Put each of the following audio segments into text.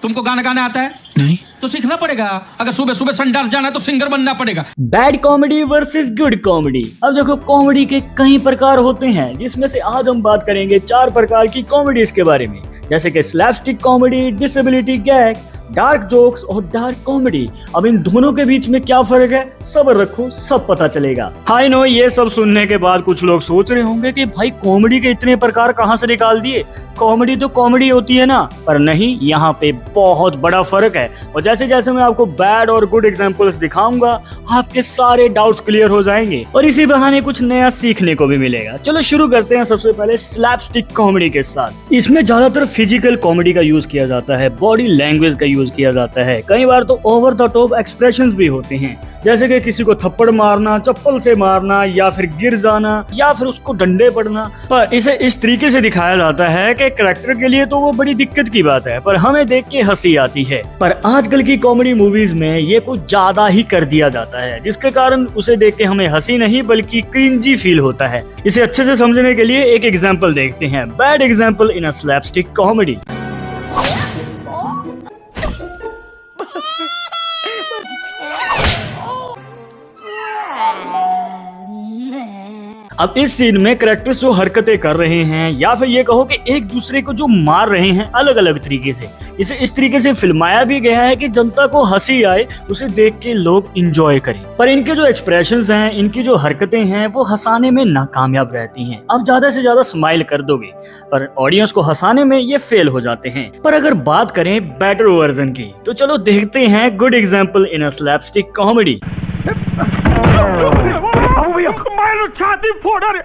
तुमको गाना गाना आता है? नहीं। तो सीखना पड़ेगा। अगर सुबह सुबह संडास जाना है तो सिंगर बनना पड़ेगा। Bad comedy versus good comedy. अब देखो, कॉमेडी के कई प्रकार होते हैं, जिसमें से आज हम बात करेंगे 4 प्रकार की कॉमेडीज के बारे में, जैसे कि slapstick comedy, disability gag, dark jokes और डार्क कॉमेडी। अब इन दोनों के बीच में क्या फर्क है, सब्र रखो, सब पता चलेगा। हाय नो, ये सब सुनने के बाद कुछ लोग सोच रहे होंगे कि भाई कॉमेडी के इतने प्रकार कहां से निकाल दिए, कॉमेडी तो कॉमेडी होती है ना। पर नहीं, यहाँ पे बहुत बड़ा फर्क है। और जैसे जैसे मैं आपको बैड और गुड एग्जांपल्स दिखाऊंगा, आपके सारे डाउट्स क्लियर हो जाएंगे और इसी बहाने कुछ नया सीखने को भी मिलेगा। चलो शुरू करते हैं सबसे पहले स्लैपस्टिक कॉमेडी के साथ। इसमें ज्यादातर फिजिकल कॉमेडी का यूज किया जाता है, बॉडी लैंग्वेज का यूज किया जाता है, कई बार तो ओवर द टॉप एक्सप्रेशंस भी होते हैं, जैसे कि किसी को थप्पड़ मारना, चप्पल से मारना, या फिर गिर जाना, या फिर उसको डंडे पड़ना। पर इसे इस तरीके से दिखाया जाता है कि कैरेक्टर के लिए तो वो बड़ी दिक्कत की बात है, पर हमें देख के हंसी आती है। पर आजकल की कॉमेडी मूवीज में ये कुछ ज्यादा ही कर दिया जाता है, जिसके कारण उसे देख के हमें हंसी नहीं बल्कि क्रिंजी फील होता है। इसे अच्छे से समझने के लिए एक एग्जाम्पल देखते हैं, bad example in a slapstick comedy. अब इस सीन में कैरेक्टर्स जो हरकतें कर रहे हैं, या फिर ये कहो कि एक दूसरे को जो मार रहे हैं अलग अलग तरीके से, इसे इस तरीके से फिल्माया भी गया है कि जनता को हंसी आए, उसे देख के लोग इंजॉय करें। पर इनके जो एक्सप्रेशंस हैं, इनकी जो हरकतें हैं, वो हंसाने में नाकामयाब रहती हैं। अब ज्यादा से ज्यादा स्माइल कर दोगे, पर ऑडियंस को हंसाने में ये फेल हो जाते हैं। पर अगर बात करें बेटर वर्जन की, तो चलो देखते हैं good example in a slapstick comedy. छाती फोड़ रे,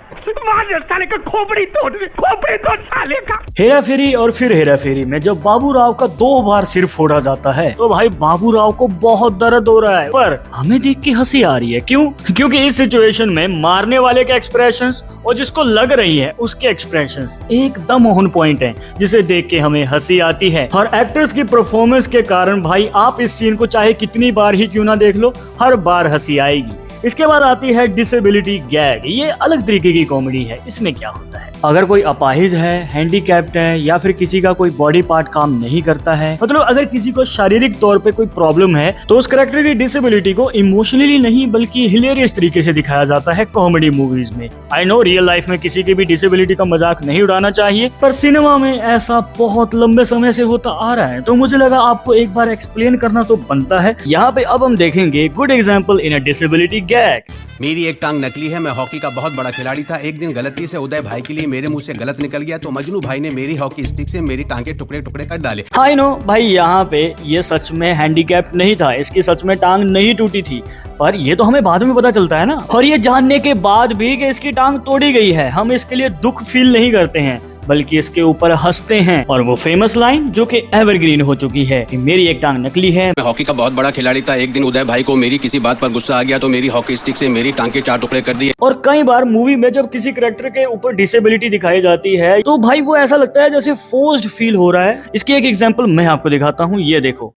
मार साले का खोपड़ी तोड़ साले का। हेरा फेरी और फिर हेरा फेरी में जब बाबू राव का 2 बार सिर फोड़ा जाता है, तो भाई बाबू राव को बहुत दर्द हो रहा है, पर हमें देख के हंसी आ रही है। क्यों? क्योंकि इस सिचुएशन में मारने वाले के एक्सप्रेशंस और जिसको लग रही है उसके एक्सप्रेशंस एकदम ऑन पॉइंट हैं, जिसे देख के हमें हंसी आती है। और एक्टर्स की परफॉर्मेंस के कारण भाई आप इस सीन को चाहे कितनी बार ही क्यों ना देख लो, हर बार हंसी आएगी। इसके बाद आती है डिसेबिलिटी गैग। ये अलग तरीके की कॉमेडी है। इसमें क्या होता है, अगर कोई अपाहिज है, हैंडीकैप्ड है, या फिर किसी का कोई बॉडी पार्ट काम नहीं करता है, मतलब अगर किसी को शारीरिक तौर पे कोई प्रॉब्लम है, तो उस कैरेक्टर की डिसेबिलिटी को इमोशनली नहीं बल्कि हिलेरियस तरीके से दिखाया जाता है कॉमेडी मूवीज में। आई नो रियल लाइफ में किसी की भी डिसेबिलिटी का मजाक नहीं उड़ाना चाहिए, पर सिनेमा में ऐसा बहुत लंबे समय से होता आ रहा है, तो मुझे लगा आपको एक बार एक्सप्लेन करना तो बनता है। यहाँ पे अब हम देखेंगे good example in a disability gag. मेरी एक टांग नकली है, मैं हॉकी का बहुत बड़ा खिलाड़ी था। एक दिन गलती से उदय भाई के लिए मेरे मुंह से गलत निकल गया, तो मजनू भाई ने मेरी हॉकी स्टिक से मेरी टांग के टुकड़े टुकड़े कर डाले। आई नो भाई, यहाँ पे ये सच में हैंडीकैप नहीं था, इसकी सच में टांग नहीं टूटी थी, पर ये तो हमें बाद में पता चलता है ना। और ये जानने के बाद भी कि इसकी टांग तोड़ी गई है, हम इसके लिए दुख फील नहीं करते हैं, बल्कि इसके ऊपर हंसते हैं। और वो फेमस लाइन जो कि एवरग्रीन हो चुकी है कि मेरी एक टांग नकली है। मैं हॉकी का बहुत बड़ा खिलाड़ी था। एक दिन उदय भाई को मेरी किसी बात पर गुस्सा आ गया, तो मेरी हॉकी स्टिक से मेरी टांग के 4 टुकड़े कर दिए। और कई बार मूवी में जब किसी कैरेक्टर के ऊपर डिसेबिलिटी दिखाई जाती है, तो भाई वो ऐसा लगता है जैसे फोर्स्ड फील हो रहा है। इसकी एक एग्जांपल मैं आपको दिखाता हूँ, ये देखो।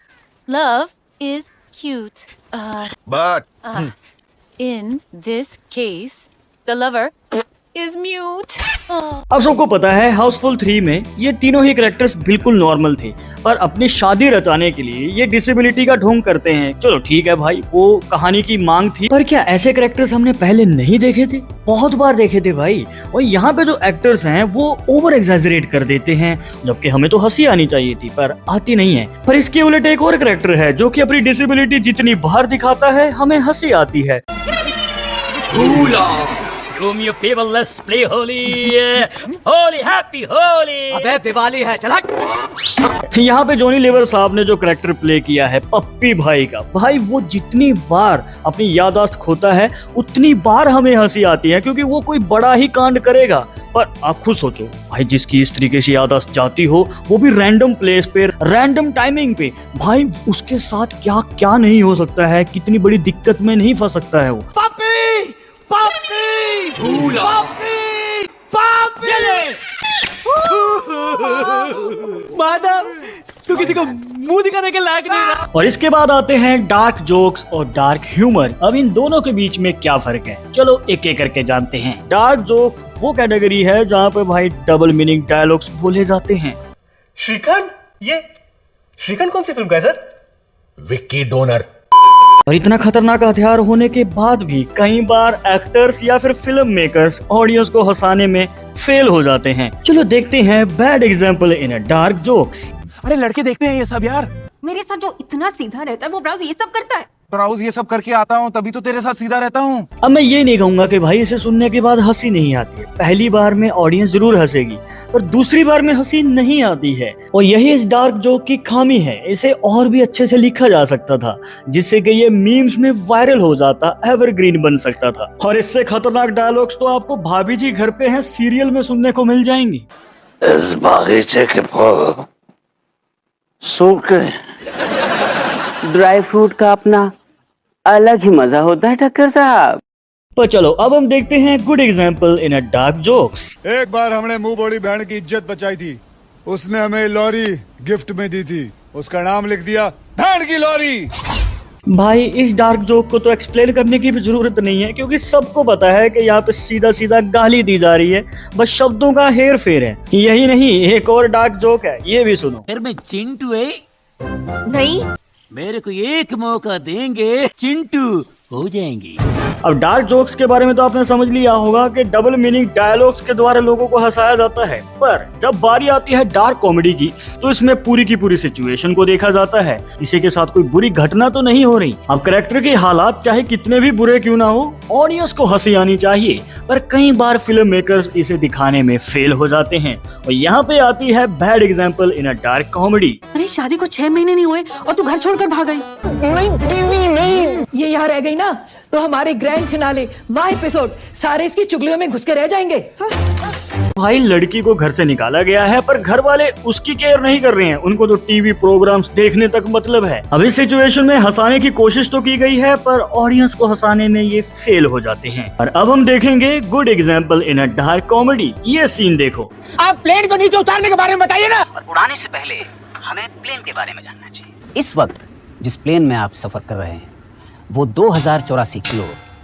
Love is cute. But In this case, the lover is mute. अब सबको पता है हाउसफुल 3 में ये तीनों ही कैरेक्टर्स बिल्कुल नॉर्मल थे, पर अपनी शादी रचाने के लिए ये डिसेबिलिटी का ढोंग करते हैं। चलो ठीक है भाई, वो कहानी की मांग थी, पर क्या ऐसे कैरेक्टर्स हमने पहले नहीं देखे थे? बहुत बार देखे थे भाई। और यहाँ पे जो एक्टर्स हैं वो ओवर एग्जैजरेट कर देते हैं, जबकि हमें तो हंसी आनी चाहिए थी, पर आती नहीं है। पर इसके उलट एक और कैरेक्टर है जो कि अपनी डिसेबिलिटी जितनी बाहर दिखाता है, हमें हंसी आती है। Do me a favor, let's play Holi. Holi, happy Holi. अबे दिवाली है, चल हट। यहाँ पे जॉनी लीवर साहब ने जो कैरेक्टर प्ले किया है पप्पी भाई का, भाई वो जितनी बार अपनी याददाश्त खोता है उतनी बार हमें हंसी आती है, क्योंकि वो कोई बड़ा ही कांड करेगा। पर आप खुद सोचो भाई, जिसकी इस तरीके से याददाश्त जाती हो, वो भी रैंडम प्लेस पे, रैंडम टाइमिंग पे, भाई उसके साथ क्या क्या नहीं हो सकता है, कितनी बड़ी दिक्कत में नहीं फंस सकता है वो। पापी पापी पापी पापी माधव, तू किसी को मुंह दिखाने के लायक नहीं रहा। और इसके बाद आते हैं डार्क जोक्स और डार्क ह्यूमर। अब इन दोनों के बीच में क्या फर्क है, चलो एक एक करके जानते हैं। डार्क जोक वो कैटेगरी है जहाँ पे भाई डबल मीनिंग डायलॉग्स बोले जाते हैं। श्रीखंड, ये श्रीकांत कौन सी फिल्म का है सर? विक्की डोनर। और इतना खतरनाक हथियार होने के बाद भी कई बार एक्टर्स या फिर फिल्म मेकर्स ऑडियंस को हंसाने में फेल हो जाते हैं। चलो देखते हैं bad example in dark jokes. अरे लड़के देखते हैं ये सब यार। मेरे साथ जो इतना सीधा रहता है वो ब्राउज ये सब करता है। ब्राउज ये सब करके आता हूँ तभी तो तेरे साथ सीधा रहता हूँ। अब मैं ये नहीं कहूंगा कि भाई इसे सुनने के बाद हंसी नहीं आती है। पहली बार में ऑडियंस जरूर हंसेगी, पर दूसरी बार में हंसी नहीं आती है। और यही इस डार्क जोक की खामी है। इसे और भी अच्छे से लिखा जा सकता था, जिससे कि ये मीम्स में वायरल हो जाता, एवरग्रीन बन सकता था। और इससे खतरनाक डायलॉग्स तो आपको भाभी जी घर पे हैं सीरियल में सुनने को मिल जाएंगी। इस बागीचे के फल सूख गए। ड्राई फ्रूट का अपना अलग ही मजा होता है टक्कर साहब। पर चलो अब हम देखते हैं good example in a dark jokes. एक बार हमने मुंह बोली बहन की इज्जत बचाई थी। उसने हमें लॉरी गिफ्ट में दी थी। उसका नाम लिख दिया बहन की लॉरी। भाई इस डार्क जोक को तो एक्सप्लेन करने की भी जरूरत नहीं है, क्योंकि सबको पता है कि यहाँ पे सीधा सीधा गाली दी जा रही है, बस शब्दों का हेर फेर है। यही नहीं, एक और डार्क जोक है, ये भी सुनो। फिर मैं चिंटू है। नहीं, मेरे को एक मौका देंगे, चिंटू हो जाएंगी। अब डार्क जोक्स के बारे में तो आपने समझ लिया होगा कि डबल मीनिंग डायलॉग्स के द्वारा लोगों को हंसाया जाता है। पर जब बारी आती है डार्क कॉमेडी की, तो इसमें पूरी की पूरी सिचुएशन को देखा जाता है। किसी के साथ कोई बुरी घटना तो नहीं हो रही। अब कैरेक्टर के हालात चाहे कितने भी बुरे क्यों ना हो, ऑडियंस को हंसी आनी चाहिए। पर कई बार फिल्म मेकर्स इसे दिखाने में फेल हो जाते हैं। और यहाँ पे आती है bad example in a dark comedy. अरे शादी को 6 महीने नहीं हुए और तू घर छोड़कर भाग गई। ये यहाँ रह गई ना तो हमारे ग्रैंड फिनाले वाह एपिसोड सारे इसकी चुगलियों में घुस के रह जाएंगे। भाई लड़की को घर से निकाला गया है, पर घर वाले उसकी केयर नहीं कर रहे हैं। उनको तो टीवी प्रोग्राम्स देखने तक मतलब है। अब इस सिचुएशन में हंसाने की कोशिश तो की गई है, पर ऑडियंस को हंसाने में ये फेल हो जाते हैं। और अब हम देखेंगे good example in a dark comedy. ये सीन देखो। आप प्लेन को नीचे उतारने के बारे में बताइए ना। और उड़ाने से पहले हमें प्लेन के बारे में जानना चाहिए। इस वक्त जिस प्लेन में आप सफर कर रहे हैं वो 2084 किलो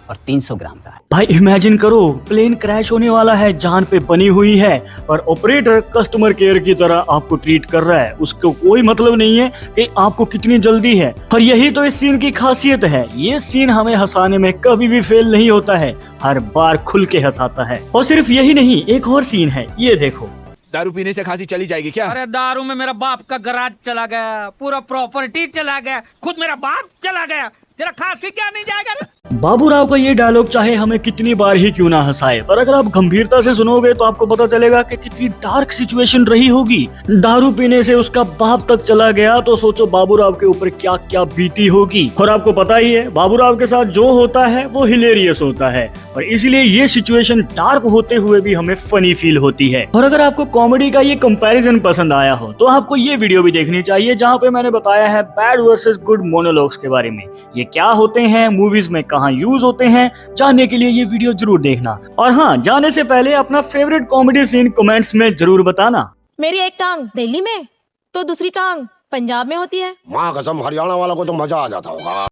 और 300 ग्राम का है। भाई इमेजिन करो, प्लेन क्रैश होने वाला है, जान पे बनी हुई है, पर ऑपरेटर कस्टमर केयर की तरह आपको ट्रीट कर रहा है। उसको कोई मतलब नहीं है कि आपको कितनी जल्दी है। और यही तो इस सीन की खासियत है। ये सीन हमें हंसाने में कभी भी फेल नहीं होता है, हर बार खुल के हंसाता है। और सिर्फ यही नहीं, एक और सीन है, ये देखो। दारू पीने से खांसी चली जाएगी क्या? अरे दारू में मेरा बाप का गराज चला गया, पूरा प्रॉपर्टी चला गया, खुद मेरा बाप चला गया, तेरा खांसी क्या नहीं जाएगा रे? बाबूराव का ये डायलॉग चाहे हमें कितनी बार ही क्यों ना हंसाए, पर अगर आप गंभीरता से सुनोगे तो आपको पता चलेगा कि कितनी डार्क सिचुएशन रही होगी। दारू पीने से उसका बाप तक चला गया, तो सोचो बाबूराव के ऊपर क्या क्या बीती होगी। और आपको पता ही है बाबूराव के साथ जो होता है वो हिलेरियस होता है, और इसलिए ये सिचुएशन डार्क होते हुए भी हमें फनी फील होती है। और अगर आपको कॉमेडी का ये कंपैरिजन पसंद आया हो तो आपको ये वीडियो भी देखनी चाहिए, जहाँ पे मैंने बताया है बैड वर्सेस गुड मोनोलॉग्स के बारे में। ये क्या होते हैं, मूवीज में कहाँ यूज होते हैं, जानने के लिए ये वीडियो जरूर देखना। और हाँ, जाने से पहले अपना फेवरेट कॉमेडी सीन कमेंट्स में जरूर बताना। मेरी एक टांग दिल्ली में तो दूसरी टांग पंजाब में होती है। माँ कसम हरियाणा वाला को तो मजा आ जाता होगा।